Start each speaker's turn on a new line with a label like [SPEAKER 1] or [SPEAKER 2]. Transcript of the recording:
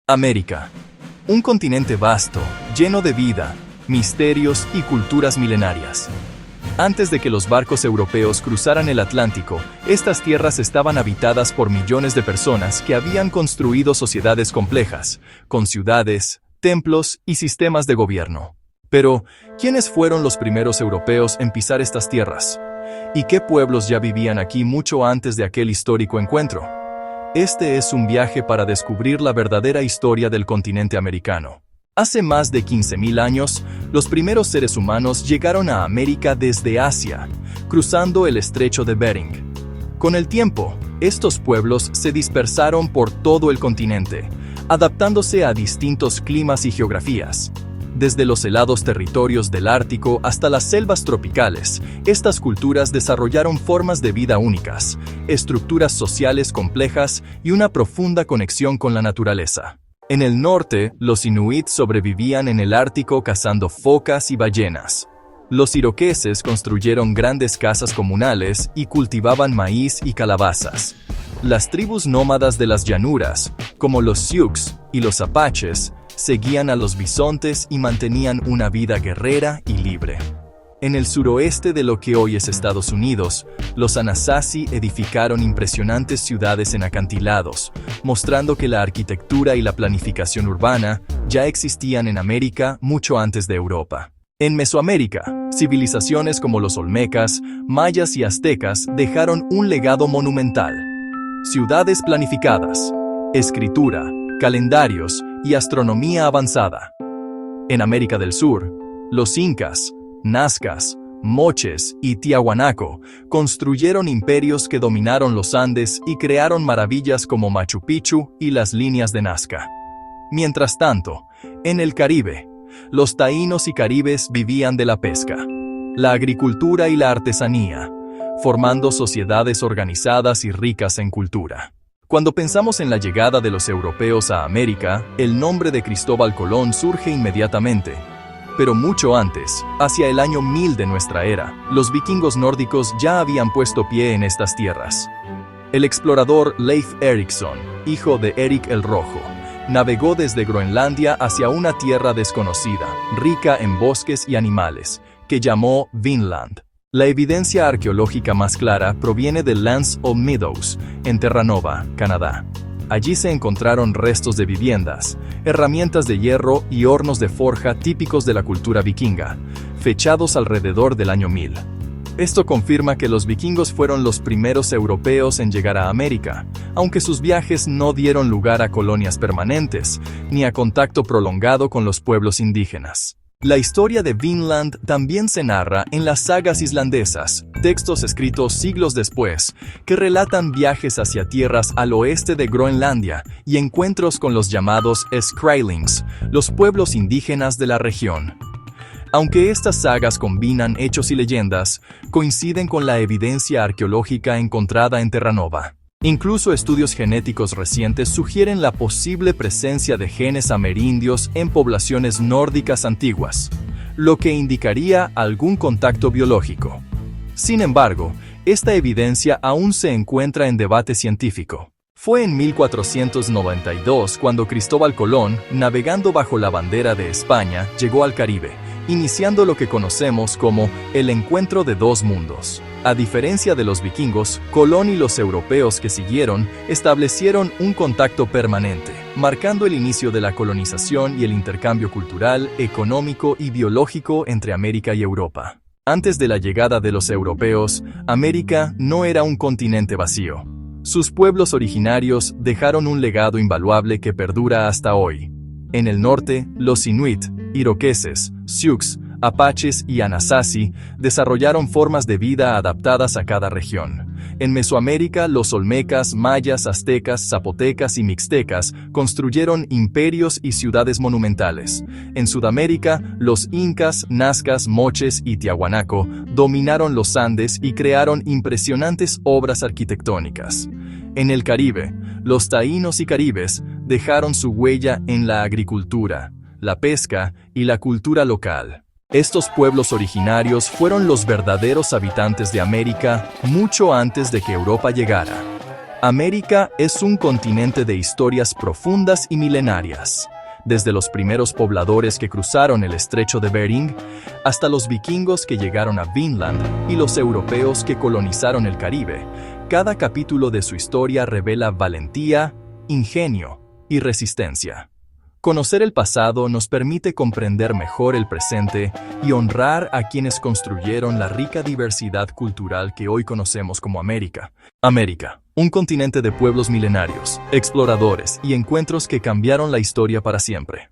[SPEAKER 1] América. Un continente vasto, lleno de vida, misterios y culturas milenarias. Antes de que los barcos europeos cruzaran el Atlántico, estas tierras estaban habitadas por millones de personas que habían construido sociedades complejas, con ciudades, templos y sistemas de gobierno. Pero, ¿quiénes fueron los primeros europeos en pisar estas tierras? ¿Y qué pueblos ya vivían aquí mucho antes de aquel histórico encuentro? Este es un viaje para descubrir la verdadera historia del continente americano. Hace más de 15.000 años, los primeros seres humanos llegaron a América desde Asia, cruzando el estrecho de Bering. Con el tiempo, estos pueblos se dispersaron por todo el continente, adaptándose a distintos climas y geografías. Desde los helados territorios del Ártico hasta las selvas tropicales, estas culturas desarrollaron formas de vida únicas, estructuras sociales complejas y una profunda conexión con la naturaleza. En el norte, los inuit sobrevivían en el Ártico cazando focas y ballenas. Los iroqueses construyeron grandes casas comunales y cultivaban maíz y calabazas. Las tribus nómadas de las llanuras, como los Sioux y los apaches, seguían a los bisontes y mantenían una vida guerrera y libre. En el suroeste de lo que hoy es Estados Unidos, los Anasazi edificaron impresionantes ciudades en acantilados, mostrando que la arquitectura y la planificación urbana ya existían en América mucho antes de Europa. En Mesoamérica, civilizaciones como los olmecas, mayas y aztecas dejaron un legado monumental. Ciudades planificadas, escritura, calendarios y astronomía avanzada. En América del Sur, los incas, nazcas, moches y tiahuanaco construyeron imperios que dominaron los Andes y crearon maravillas como Machu Picchu y las líneas de Nazca. Mientras tanto, en el Caribe, los taínos y caribes vivían de la pesca, la agricultura y la artesanía, formando sociedades organizadas y ricas en cultura. Cuando pensamos en la llegada de los europeos a América, el nombre de Cristóbal Colón surge inmediatamente. Pero mucho antes, hacia el año 1000 de nuestra era, los vikingos nórdicos ya habían puesto pie en estas tierras. El explorador Leif Erikson, hijo de Erik el Rojo, navegó desde Groenlandia hacia una tierra desconocida, rica en bosques y animales, que llamó Vinland. La evidencia arqueológica más clara proviene de Lance of Meadows, en Terranova, Canadá. Allí se encontraron restos de viviendas, herramientas de hierro y hornos de forja típicos de la cultura vikinga, fechados alrededor del año 1000. Esto confirma que los vikingos fueron los primeros europeos en llegar a América, aunque sus viajes no dieron lugar a colonias permanentes, ni a contacto prolongado con los pueblos indígenas. La historia de Vinland también se narra en las sagas islandesas, textos escritos siglos después, que relatan viajes hacia tierras al oeste de Groenlandia y encuentros con los llamados Skrælings, los pueblos indígenas de la región. Aunque estas sagas combinan hechos y leyendas, coinciden con la evidencia arqueológica encontrada en Terranova. Incluso estudios genéticos recientes sugieren la posible presencia de genes amerindios en poblaciones nórdicas antiguas, lo que indicaría algún contacto biológico. Sin embargo, esta evidencia aún se encuentra en debate científico. Fue en 1492 cuando Cristóbal Colón, navegando bajo la bandera de España, llegó al Caribe, iniciando lo que conocemos como el encuentro de dos mundos. A diferencia de los vikingos, Colón y los europeos que siguieron establecieron un contacto permanente, marcando el inicio de la colonización y el intercambio cultural, económico y biológico entre América y Europa. Antes de la llegada de los europeos, América no era un continente vacío. Sus pueblos originarios dejaron un legado invaluable que perdura hasta hoy. En el norte, los inuit, iroqueses, sioux, apaches y anasazi desarrollaron formas de vida adaptadas a cada región. En Mesoamérica, los olmecas, mayas, aztecas, zapotecas y mixtecas construyeron imperios y ciudades monumentales. En Sudamérica, los incas, nazcas, moches y tiahuanaco dominaron los Andes y crearon impresionantes obras arquitectónicas. En el Caribe, los taínos y caribes dejaron su huella en la agricultura, la pesca y la cultura local. Estos pueblos originarios fueron los verdaderos habitantes de América mucho antes de que Europa llegara. América es un continente de historias profundas y milenarias. Desde los primeros pobladores que cruzaron el estrecho de Bering, hasta los vikingos que llegaron a Vinland y los europeos que colonizaron el Caribe, cada capítulo de su historia revela valentía, ingenio y resistencia. Conocer el pasado nos permite comprender mejor el presente y honrar a quienes construyeron la rica diversidad cultural que hoy conocemos como América. América, un continente de pueblos milenarios, exploradores y encuentros que cambiaron la historia para siempre.